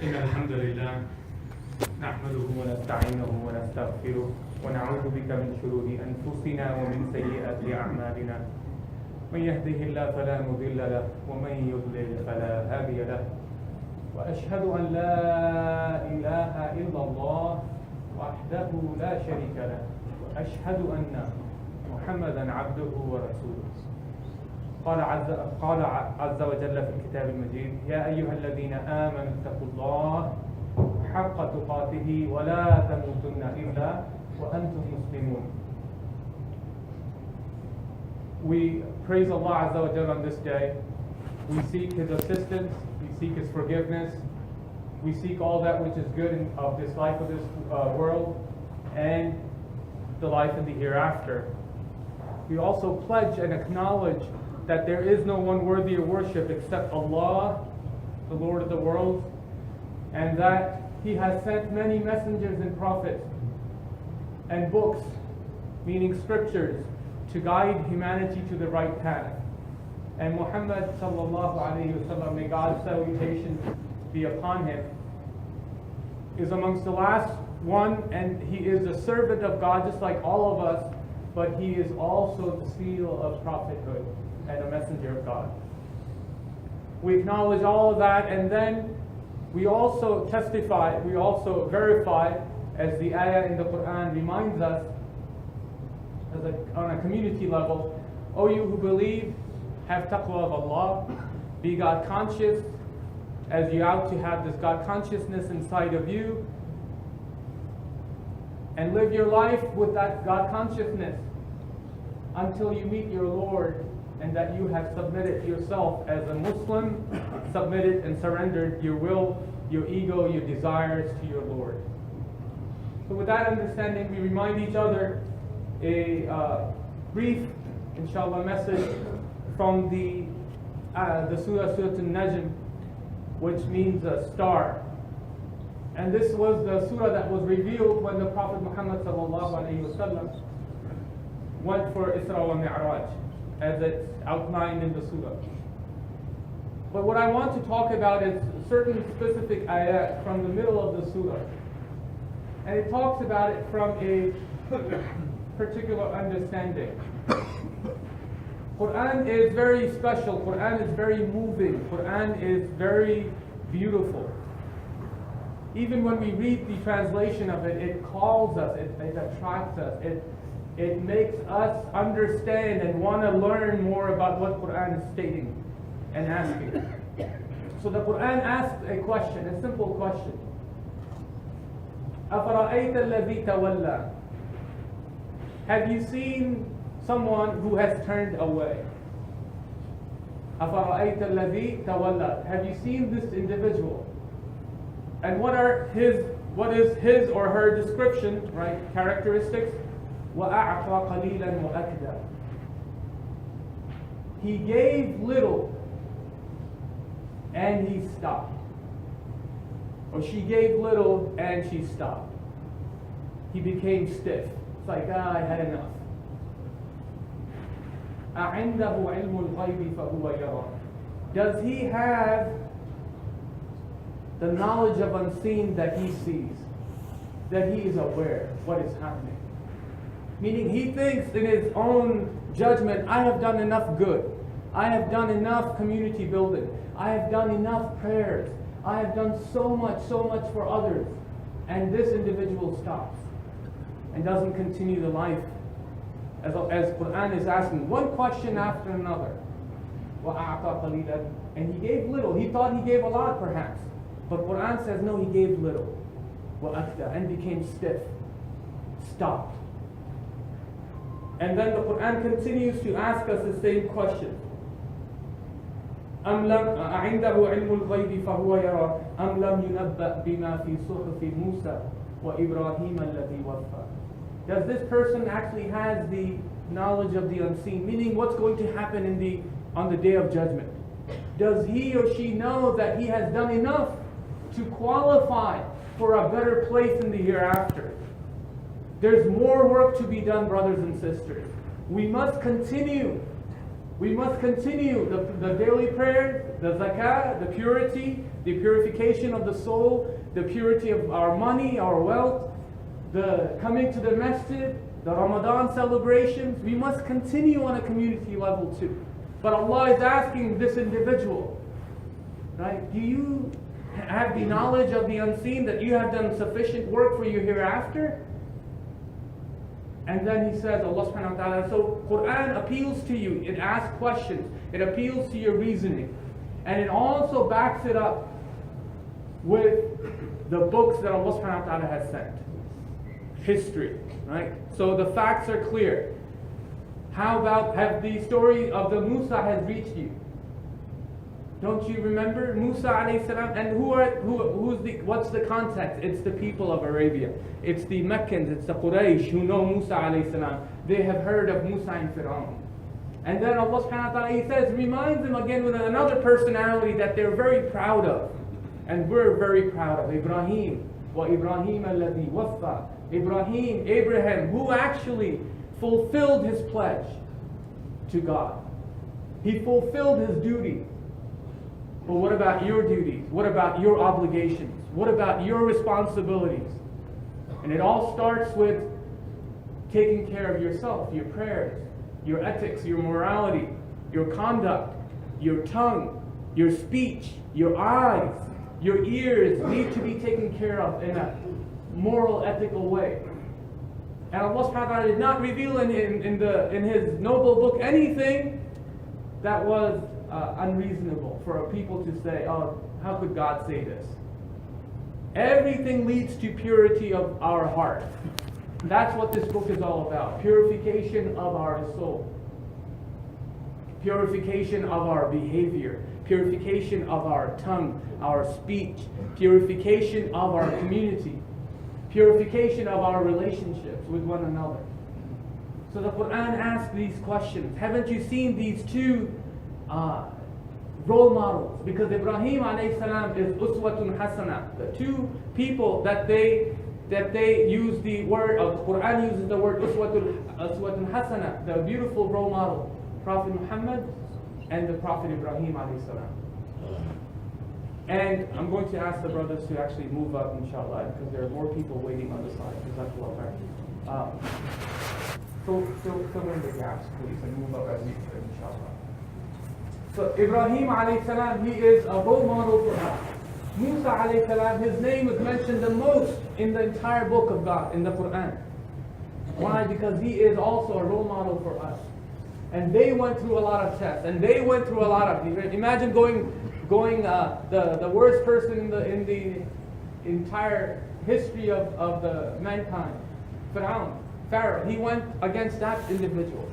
إن الحمد لله نحمده ونستعينه ونستغفره ونعوذ بك من شرور أنفسنا ومن سيئات أعمالنا من يهده الله فلا مضل له ومن يضلل فلا هادي له وأشهد أن لا إله إلا الله وحده لا شريك له وأشهد أن محمدا عبده ورسوله قال عز وجل في الكتاب المجيد يا أيها الذين آمنوا اتقوا الله حق تقاته ولا تموتن إلا وأنتم مسلمون. We praise Allah Azza wa Jalla on this day. We seek His assistance. We seek His forgiveness. We seek all that which is good of this life of this world and the life in the hereafter. We also pledge and acknowledge that there is no one worthy of worship except Allah, the Lord of the worlds, and that He has sent many messengers and prophets and books, meaning scriptures, to guide humanity to the right path. And Muhammad sallallahu alayhi wa sallam, may God's salutation be upon him, is amongst the last one, and he is a servant of God just like all of us, but he is also the seal of prophethood and a messenger of God. We acknowledge all of that, and then we also testify, we also verify, as the ayah in the Quran reminds us, on a community level, O you who believe, have taqwa of Allah, be God conscious, as you ought to have this God consciousness inside of you, and live your life with that God consciousness until you meet your Lord, and that you have submitted yourself as a Muslim, submitted and surrendered your will, your ego, your desires to your Lord. So with that understanding, we remind each other a brief, inshallah, message from the Surah Al-Najm, which means a star. And this was the surah that was revealed when the Prophet Muhammad sallallahu alaihi wasallam went for Isra wa Mi'raj, as it's outlined in the surah. But what I want to talk about is certain specific ayat from the middle of the surah. And it talks about it from a particular understanding. Quran is very special. Quran is very moving. Quran is very beautiful. Even when we read the translation of it, it calls us, it attracts us, it makes us understand and want to learn more about what Quran is stating and asking. So the Quran asks a question, a simple question. أَفَرَأَيْتَ الَّذِي تَوَلَّى? Have you seen someone who has turned away? أَفَرَأَيْتَ الَّذِي تَوَلَّى? Have you seen this individual? And what is his or her description, right? Characteristics? وَأَعْطَى قَلِيلًا وَأَكْدَى. He gave little and he stopped. Or she gave little and she stopped. He became stiff. It's like, I had enough. أَعِنْدَهُ عِلْمُ الْغَيْبِ فَهُوَ يَرَى. Does he have the knowledge of unseen that he sees? That he is aware of what is happening? Meaning he thinks in his own judgment, I have done enough good. I have done enough community building. I have done enough prayers. I have done so much for others. And this individual stops and doesn't continue the life. As Quran is asking, one question after another. وَأَعْطَى قَلِيلًا. And he gave little. He thought he gave a lot perhaps. But Quran says no, he gave little. وَأَكْدَى. And became stiff. Stopped. And then the Quran continues to ask us the same question. أَعِنْدَهُ عِلْمُ الْغَيْبِ فَهُوَ يَرَى أَمْ لَمْ يُنَبَّأْ بِمَا فِي صُحُفِ مُوسَى وَإِبْرَاهِيمَ الَّذِي وَفَّى. Does this person actually has the knowledge of the unseen? Meaning what's going to happen on the day of judgment? Does he or she know that he has done enough to qualify for a better place in the hereafter? There's more work to be done, brothers and sisters. We must continue We must continue the daily prayers, the zakah, the purity, the purification of the soul, the purity of our money, our wealth, the coming to the masjid, the Ramadan celebrations. We must continue on a community level too. But Allah is asking this individual, right? Do you have the knowledge of the unseen, that you have done sufficient work for you hereafter? And then He says, Allah Subhanahu Wa Ta'ala, so Quran appeals to you. It asks questions. It appeals to your reasoning. And it also backs it up with the books that Allah Subhanahu Wa Ta'ala has sent. History, right? So the facts are clear. How about, have the story of the Musa has reached you? Don't you remember Musa alayhi salam? And what's the context? It's the people of Arabia. It's the Meccans, it's the Quraysh who know Musa alayhi salam. They have heard of Musa and Fir'aun. And then Allah Subhanahu Wa Ta'ala, He says, reminds them again with another personality that they're very proud of. And we're very proud of Ibrahim. Wa Ibrahim alladhi waffa. Abraham, who actually fulfilled his pledge to God. He fulfilled his duty. But what about your duties? What about your obligations? What about your responsibilities? And it all starts with taking care of yourself, your prayers, your ethics, your morality, your conduct, your tongue, your speech, your eyes, your ears need to be taken care of in a moral, ethical way. And Allah Subhanahu Wa Ta'ala did not reveal in His noble book anything that was unreasonable for people to say, oh, how could God say this? Everything leads to purity of our heart. That's what this book is all about. Purification of our soul. Purification of our behavior. Purification of our tongue, our speech. Purification of our community. Purification of our relationships with one another. So the Quran asks these questions. Haven't you seen these two role models? Because Ibrahim alayhi salam is uswatun hasana. The two people that they use the word of the Quran uses the word uswatun hasana, the beautiful role model, Prophet Muhammad and the Prophet Ibrahim alayhi salam. And I'm going to ask the brothers to actually move up, inshallah, because there are more people waiting on the side. Fill in the gaps, please, and move up as we can, inshallah. So Ibrahim alayhi salam, he is a role model for us. Musa alayhi salam, his name is mentioned the most in the entire book of God, in the Quran. Why? Because he is also a role model for us. And they went through a lot of tests, and they went through a lot of. Imagine going the worst person in the entire history of the mankind, Pharaoh. He went against that individual.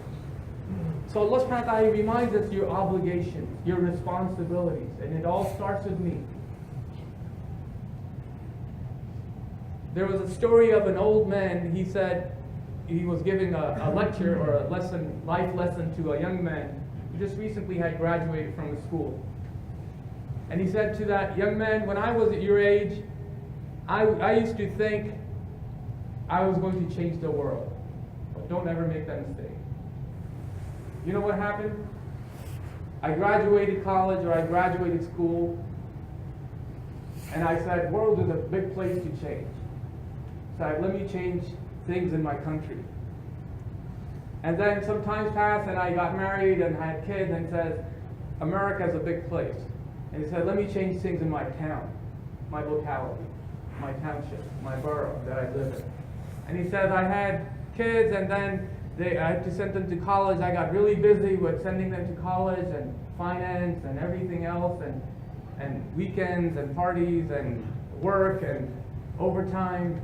So Allah Subhanahu Wa Ta'ala reminds us your obligations, your responsibilities, and it all starts with me. There was a story of an old man. He said he was giving a lecture or a life lesson to a young man who just recently had graduated from the school. And he said to that young man, when I was at your age, I used to think I was going to change the world. But don't ever make that mistake. You know what happened? I graduated college or I graduated school, and I said, world is a big place to change. So let me change things in my country. And then some time passed and I got married and had kids, and said, America is a big place. And he said, let me change things in my town, my locality, my township, my borough that I live in. And he said, I had kids, and then I had to send them to college. I got really busy with sending them to college and finance and everything else, and weekends and parties and work and overtime,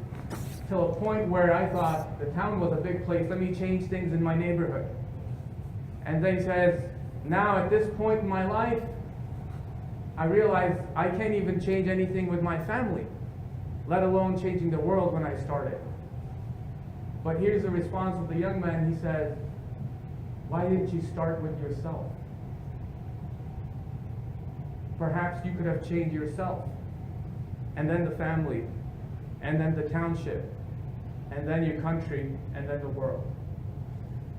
till a point where I thought the town was a big place. Let me change things in my neighborhood. And then he says, now at this point in my life, I realize I can't even change anything with my family, let alone changing the world when I started. But here's the response of the young man. He said, why didn't you start with yourself? Perhaps you could have changed yourself, and then the family, and then the township, and then your country, and then the world.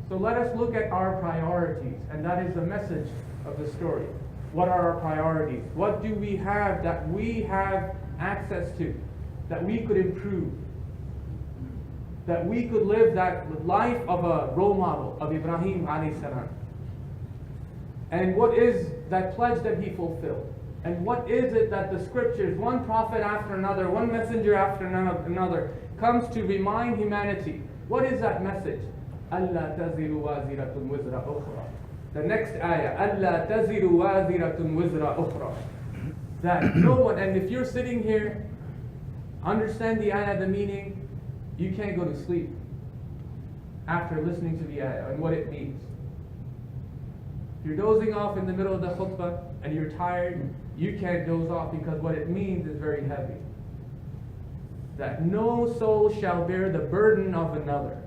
So let us look at our priorities, and that is the message of the story. What are our priorities? What do we have that we have access to, that we could improve, that we could live that life of a role model of Ibrahim alayhi salam? And what is that pledge that he fulfilled? And what is it that the scriptures, one prophet after another, one messenger after another, comes to remind humanity? What is that message? Allah taziru waziratun wizra ukhra. The next ayah, Allah taziru waziratun wizra ukhra. That no one, and if you're sitting here, understand the ayah, the meaning, you can't go to sleep after listening to the ayah and what it means. If you're dozing off in the middle of the khutbah and you're tired, you can't doze off, because what it means is very heavy. That no soul shall bear the burden of another.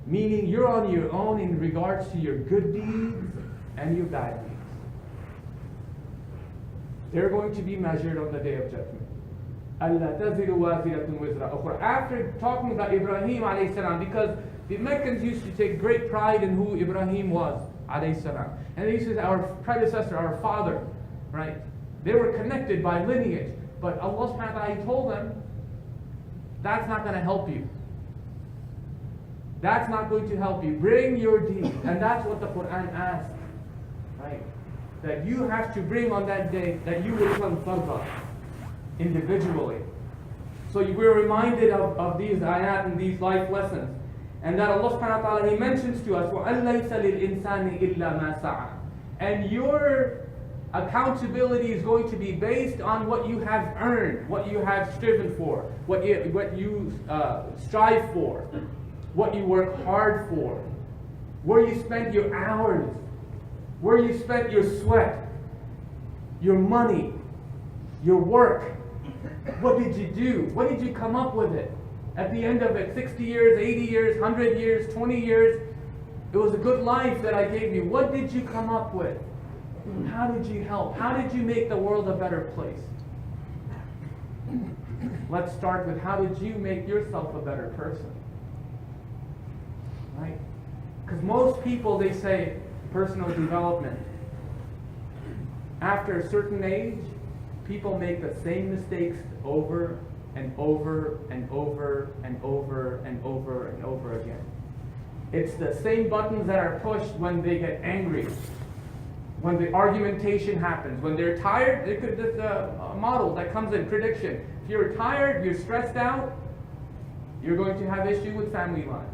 Meaning you're on your own in regards to your good deeds and your bad deeds. They're going to be measured on the day of judgment. Allah taziru waziratun wizra ukhra. After talking about Ibrahim alayhi salam, because the Meccans used to take great pride in who Ibrahim was alayhi salam. And they used to say, our predecessor, our father, right? They were connected by lineage. But Allah Subhanahu Wa Ta'ala told them, that's not going to help you. That's not going to help you. Bring your deeds. And that's what the Quran asks. Right? That you have to bring on that day, that you will become farda individually. So we're reminded of these ayat and these life lessons. And that Allah Subhanahu Wa Ta'ala, He mentions to us, وَأَن لَيْسَ لِلْإِنسَانِ إِلَّا مَا سَعَى. And your accountability is going to be based on what you have earned, what you have striven for, what you strive for, what you work hard for, where you spent your hours, where you spent your sweat, your money, your work. What did you do? What did you come up with it? At the end of it, 60 years, 80 years, 100 years, 20 years, it was a good life that I gave you. What did you come up with? How did you help? How did you make the world a better place? Let's start with, how did you make yourself a better person? Right? Because most people, they say personal development. After a certain age, people make the same mistakes over and over and over and over and over and over again. It's the same buttons that are pushed when they get angry, when the argumentation happens, when they're tired. There's a model that comes in prediction. If you're tired, you're stressed out, you're going to have issue with family life.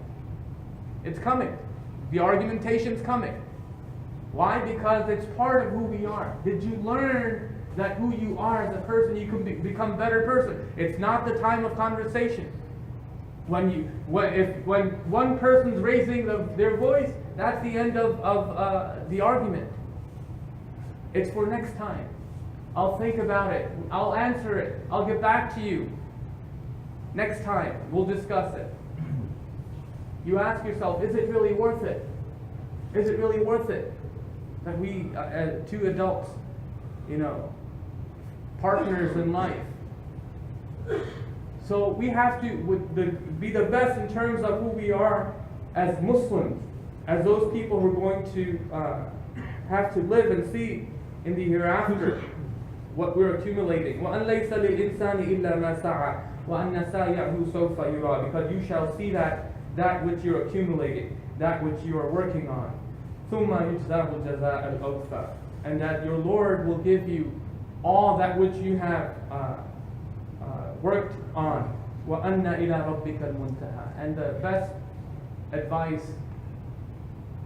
It's coming. The argumentation's coming. Why? Because it's part of who we are. Did you learn that who you are as a person, you can become a better person? It's not the time of conversation. When one person's raising their voice, that's the end of the argument. It's for next time. I'll think about it. I'll answer it. I'll get back to you. Next time, we'll discuss it. You ask yourself, is it really worth it? Is it really worth it that we, two adults, partners in life? So we have to be the best in terms of who we are as Muslims, as those people who are going to have to live and see in the hereafter what we're accumulating. وَأَن لَيْسَ لِلْإِنسَانِ إِلَّا مَا سَعَى وَأَنَّ سَعْيَهُ سَوْفَ يُرَى. Because you shall see that which you're accumulating, that which you are working on. ثُمَّ يُجْزَاهُ جَزَاءَ الْأَوْفَى. And that your Lord will give you all that which you have worked on. وَأَنَّ إِلَىٰ رَبِّكَ الْمُنْتَهَى. And the best advice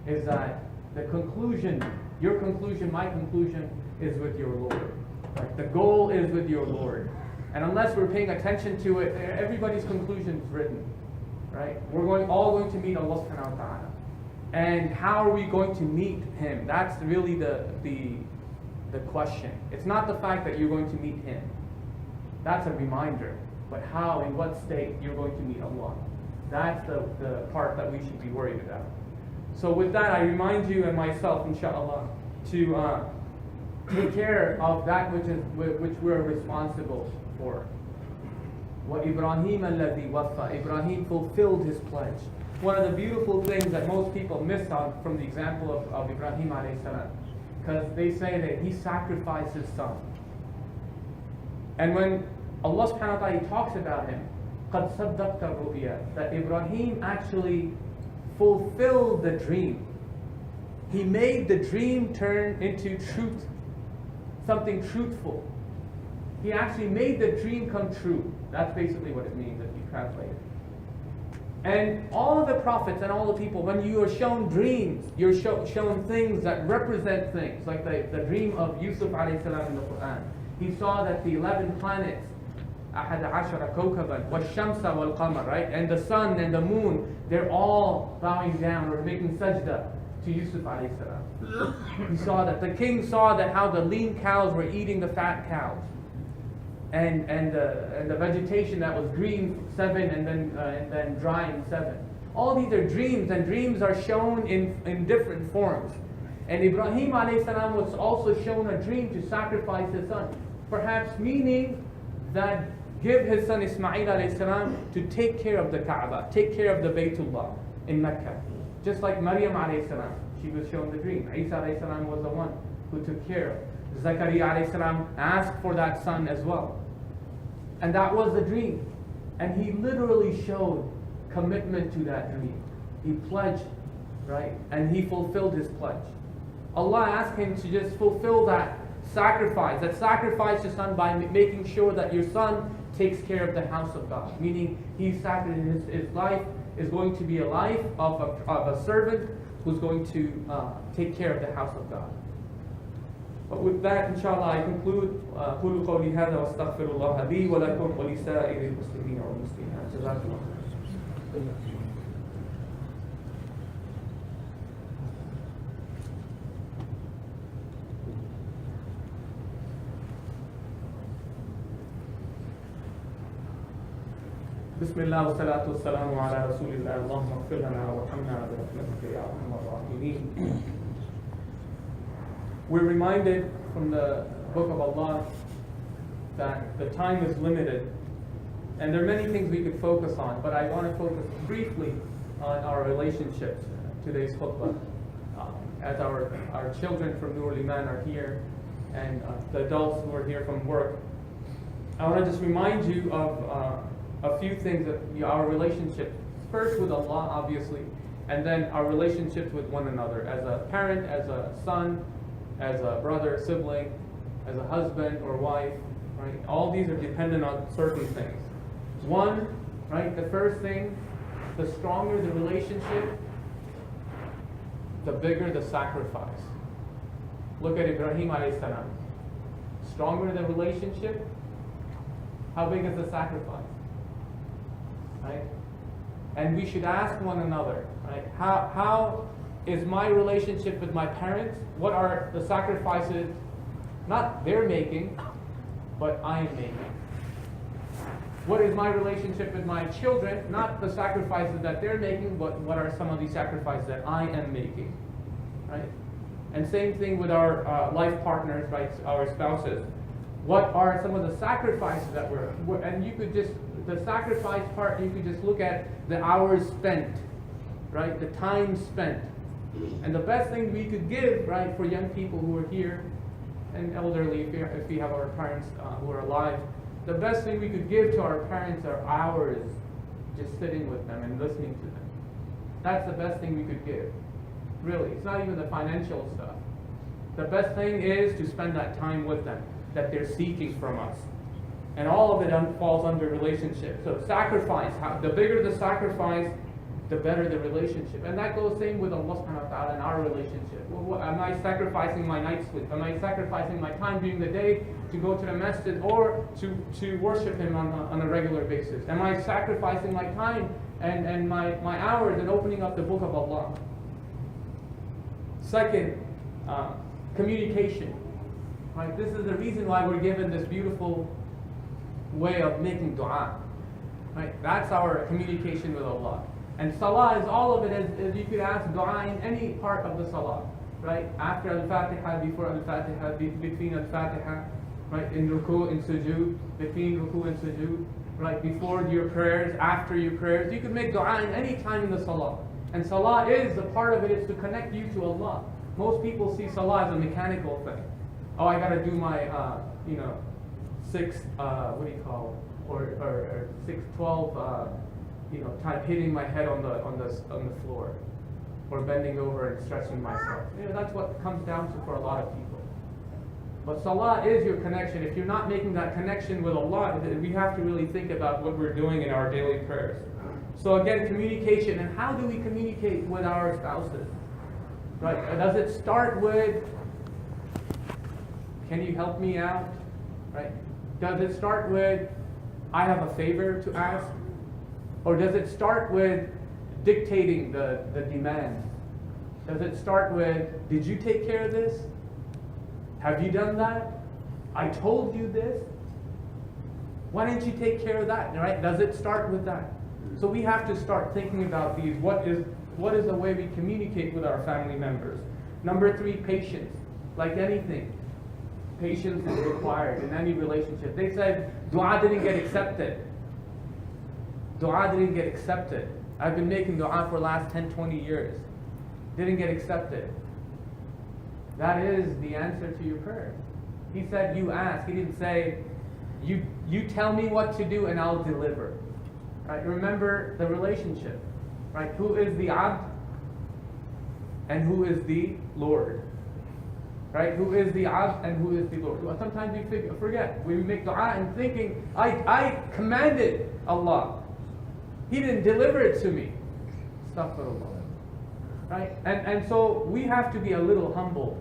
is that the conclusion, your conclusion, my conclusion, is with your Lord. Right? The goal is with your Lord. And unless we're paying attention to it, everybody's conclusion is written. Right? We're all going to meet Allah Subhanahu Wa Ta'ala. And how are we going to meet Him? That's really the question. It's not the fact that you're going to meet Him. That's a reminder. But how, in what state you're going to meet Allah. That's the part that we should be worried about. So with that, I remind you and myself, inshallah, to take care of that which we're responsible for. وَإِبْرَاهِيمَ الَّذِي وَفَّى. Ibrahim fulfilled his pledge. one of the beautiful things that most people miss on from the example of Ibrahim alayhi salam, because they say that he sacrificed his son. And when Allah Subhanahu Wa Ta'ala talks about him, قَدْ صَدَّقْتَ الرُّؤْيَا, that Ibrahim actually fulfilled the dream. He made the dream turn into truth, something truthful. He actually made the dream come true. That's basically what it means if you translate it. And all of the prophets and all the people, when you are shown dreams, you're shown things that represent things, like the dream of Yusuf alayhi salam in the Quran. He saw that the 11 planets, أحد عشر كوكبا والشمس والقمر, right? And the sun and the moon, they're all bowing down or making sajda to Yusuf alayhi salam. He saw that. The king saw that how the lean cows were eating the fat cows. And the vegetation that was green 7 and then drying 7. All these are dreams, and dreams are shown in different forms. And Ibrahim alayhi salam was also shown a dream to sacrifice his son, perhaps meaning that give his son Ismail alayhi salam to take care of the Kaaba, take care of the Baytullah in Mecca. Just like Maryam alayhi salam, she was shown the dream. Isa alayhi salam was the one who took care of. Zakaria alayhi salam asked for that son as well. And that was the dream. And he literally showed commitment to that dream. He pledged, right? And he fulfilled his pledge. Allah asked him to just fulfill that sacrifice his son by making sure that your son takes care of the house of God. Meaning his life is going to be a life of a servant who's going to take care of the house of God. But with that, inshallah, I conclude. قولوا قولي هذا واستغفر الله لي ولكم ولسائر المسلمين والمسلمات. جزاكم الله خيرا. بسم الله والصلاة والسلام على رسول الله. اللهم اغفر لنا وارحمنا برحمتك يا أرحم الراحمين. We're reminded from the Book of Allah that the time is limited, and there are many things we could focus on, but I want to focus briefly on our relationships. Today's khutbah, as our children from Nur Liman are here, and the adults who are here from work, I want to just remind you of a few things that our relationship, first with Allah, obviously, and then our relationships with one another, as a parent, as a son, as a brother, sibling, as a husband or wife, right? All these are dependent on certain things. One, right, the first thing, the stronger the relationship, the bigger the sacrifice. Look at Ibrahim alayhi salam. Stronger the relationship, how big is the sacrifice? Right? And we should ask one another, right? How is my relationship with my parents? What are the sacrifices, not they're making, but I am making? What is my relationship with my children? Not the sacrifices that they're making, but what are some of these sacrifices that I am making? Right? And same thing with our life partners, right? Our spouses. What are some of the sacrifices that and you could just, the sacrifice part, you could just look at the hours spent, right? The time spent. And the best thing we could give, right, for young people who are here, and elderly, if we have our parents who are alive, the best thing we could give to our parents are hours just sitting with them and listening to them. That's the best thing we could give. Really, it's not even the financial stuff. The best thing is to spend that time with them that they're seeking from us. And all of it falls under relationship. So sacrifice, the bigger the sacrifice, the better the relationship. And that goes same with Allah Subhanahu Wa Ta'ala and our relationship. Am I sacrificing my night sleep? Am I sacrificing my time during the day to go to the masjid or to worship Him on a regular basis? Am I sacrificing my time and my hours in opening up the book of Allah? Second, communication. Right? This is the reason why we're given this beautiful way of making dua. Right? That's our communication with Allah. And salah is all of it, as you could ask dua in any part of the salah. Right? After al-Fatiha, before al-Fatiha, between al-Fatiha, right? In ruku, in sujood, between ruku and sujood. right? Before your prayers, after your prayers. You can make dua in any time in the salah. And salah is, a part of it is to connect you to Allah. Most people see salah as a mechanical thing. Oh, I gotta do my, six, what do you call it? Or 612, type hitting my head on the floor. Or bending over and stretching myself. That's what it comes down to for a lot of people. But salah is your connection. If you're not making that connection with Allah, we have to really think about what we're doing in our daily prayers. So again, communication. And how do we communicate with our spouses? Right? Does it start with, can you help me out? Right? Does it start with, I have a favor to ask? Or does it start with dictating the demands? Does it start with, did you take care of this? Have you done that? I told you this. Why didn't you take care of that? Right? Does it start with that? So we have to start thinking about these. What is the way we communicate with our family members? Number 3, patience. Like anything, patience is required in any relationship. They said dua didn't get accepted. Dua didn't get accepted. I've been making dua for the last 10, 20 years. Didn't get accepted. That is the answer to your prayer. He said, you ask. He didn't say, you tell me what to do and I'll deliver. Right? Remember the relationship. Right? Who is the abd and who is the Lord? Right? Who is the abd and who is the Lord? Well, sometimes we forget. We make dua and thinking, I commanded Allah. He didn't deliver it to me. Astaghfirullah. Right? And so we have to be a little humble.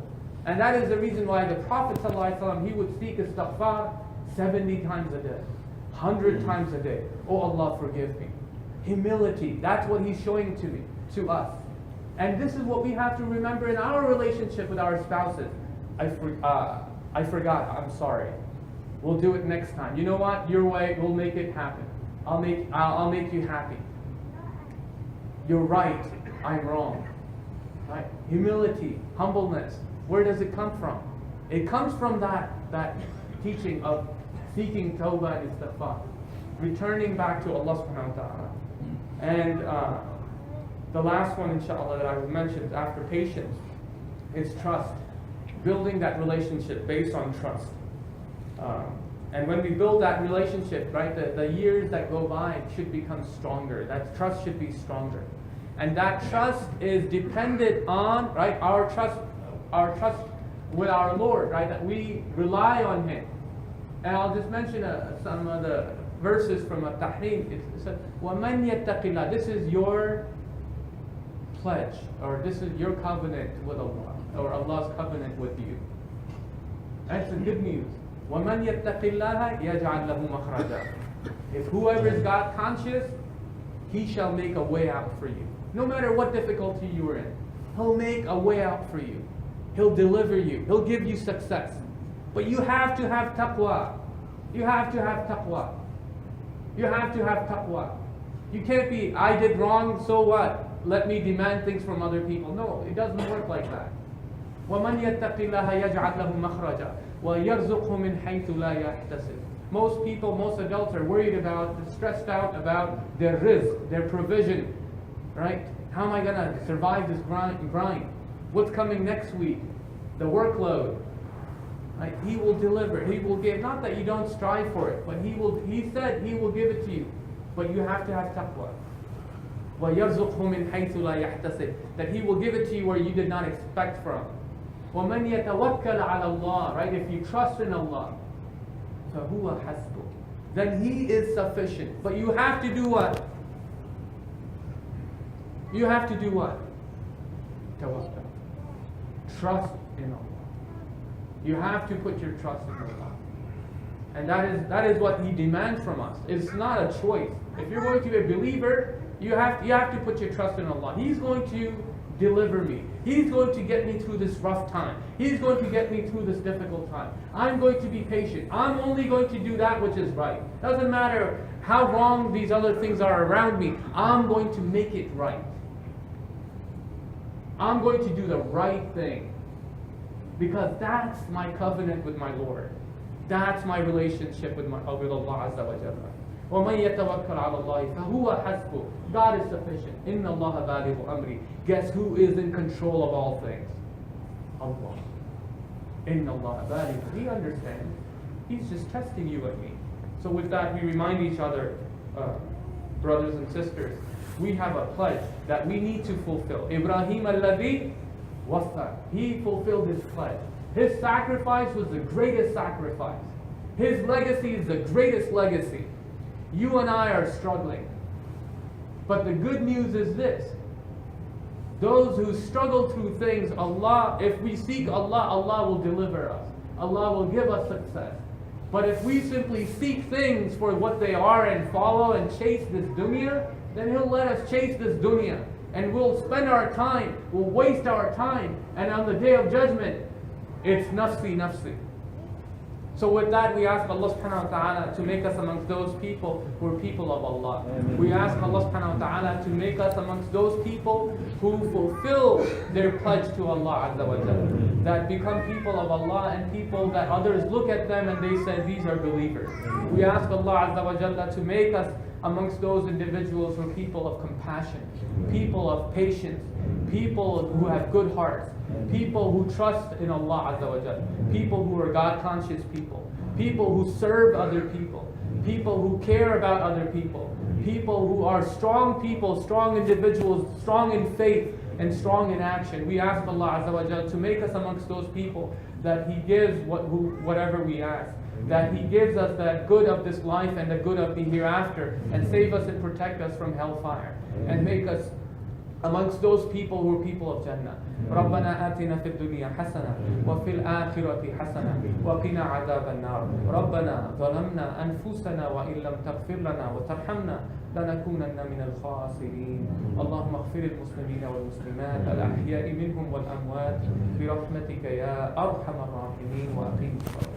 And that is the reason why the Prophet ﷺ, he would speak istighfar 70 times a day, 100 times a day. Oh Allah, forgive me. Humility, that's what he's showing to us. And this is what we have to remember in our relationship with our spouses. I forgot, I'm sorry. We'll do it next time. You know what? Your way, we'll make it happen. I'll make you happy. You're right, I'm wrong. Right? Humility, humbleness. Where does it come from? It comes from that teaching of seeking tawbah and istighfar, returning back to Allah Subhanahu Wa Ta'ala. And the last one, inshallah, that I will mention after patience is trust. Building that relationship based on trust. And when we build that relationship, right, the years that go by should become stronger. That trust should be stronger. And that trust is dependent on, right, our trust with our Lord, right, that we rely on Him. And I'll just mention some of the verses from At-Tahrim. It says, وَمَنْ يَتَّقِ اللَّهِ. This is your pledge, or this is your covenant with Allah, or Allah's covenant with you. That's the good news. وَمَنْ يَتَّقِ اللَّهَ يَجْعَلْ لَهُ مَخْرَجًا. If whoever is God conscious, He shall make a way out for you. No matter what difficulty you are in, He'll make a way out for you. He'll deliver you. He'll give you success. But you have to have taqwa. You have to have taqwa. You have to have taqwa. You can't be, I did wrong, so what? Let me demand things from other people. No, it doesn't work like that. وَمَنْ يَتَّقِ اللَّهَ يَجْعَلْ لَهُ مَخْرَجًا وَيَرْزُقْهُ مِنْ حَيْثُ لَا يَحْتَسِبُ. Most people, most adults are worried about, stressed out about their rizq, their provision. Right? How am I going to survive this grind? What's coming next week? The workload. Right? He will deliver. He will give. Not that you don't strive for it, but He said He will give it to you. But you have to have taqwa. وَيَرْزُقْهُ مِنْ حَيْثُ لَا يَحْتَسِبُ. That He will give it to you where you did not expect from. وَمَنْ يَتَوَكَّلَ عَلَى اللَّهِ. Right? If you trust in Allah, فَهُوَ حَسْبُكَ. Then He is sufficient. But you have to do what? You have to do what? Tawakkul. Trust in Allah. You have to put your trust in Allah. And that is what He demands from us. It's not a choice. If you're going to be a believer, you have to put your trust in Allah. He's going to deliver me. He's going to get me through this rough time. He's going to get me through this difficult time. I'm going to be patient. I'm only going to do that which is right. Doesn't matter how wrong these other things are around me. I'm going to make it right. I'm going to do the right thing. Because that's my covenant with my Lord. That's my relationship with Allah Azza wa Jalla. وَمَنْ يَتَوَكَّلْ عَلَى اللَّهِ فَهُوَ حَسْبُهُ. God is sufficient. إِنَّ اللَّهَ بَالِغُ أَمْرِي. Guess who is in control of all things? Allah. إِنَّ اللَّهَ بَالِغُ. He understands. He's just testing you and me. So with that, we remind each other, brothers and sisters, we have a pledge that we need to fulfill. Ibrahim alladhi wafa. He fulfilled his pledge. His sacrifice was the greatest sacrifice. His legacy is the greatest legacy. You and I are struggling. But the good news is this. Those who struggle through things, Allah, if we seek Allah, Allah will deliver us. Allah will give us success. But if we simply seek things for what they are and follow and chase this dunya, then He'll let us chase this dunya. And we'll spend our time, we'll waste our time. And on the Day of Judgment, it's nafsi, nafsi. So with that, we ask Allah Subhanahu Wa Ta'ala to make us amongst those people who are people of Allah. Amen. We ask Allah Subhanahu Wa Ta'ala to make us amongst those people who fulfill their pledge to Allah Azza wa Jalla. That become people of Allah and people that others look at them and they say, these are believers. We ask Allah Azza wa Jalla to make us amongst those individuals who are people of compassion, people of patience, people who have good hearts, people who trust in Allah Azza wa Jalla, people who are God-conscious people, people who serve other people, people who care about other people, people who are strong people, strong individuals, strong in faith and strong in action. We ask Allah Azza wa Jalla to make us amongst those people that He gives whatever we ask, that He gives us that good of this life and the good of the hereafter, and save us and protect us from hellfire, and make us amongst those people who are people of Jannah. ربنا آتنا في الدنيا حسنة وفي الآخرة حسنة وقنا عذاب النار ربنا ظلمنا أنفسنا وإن لم تغفر لنا وترحمنا لنكونن من الخاسرين اللهم اغفر المسلمين والمسلمات الأحياء منهم والأموات برحمتك يا أرحم الراحمين وأقيم الصلاة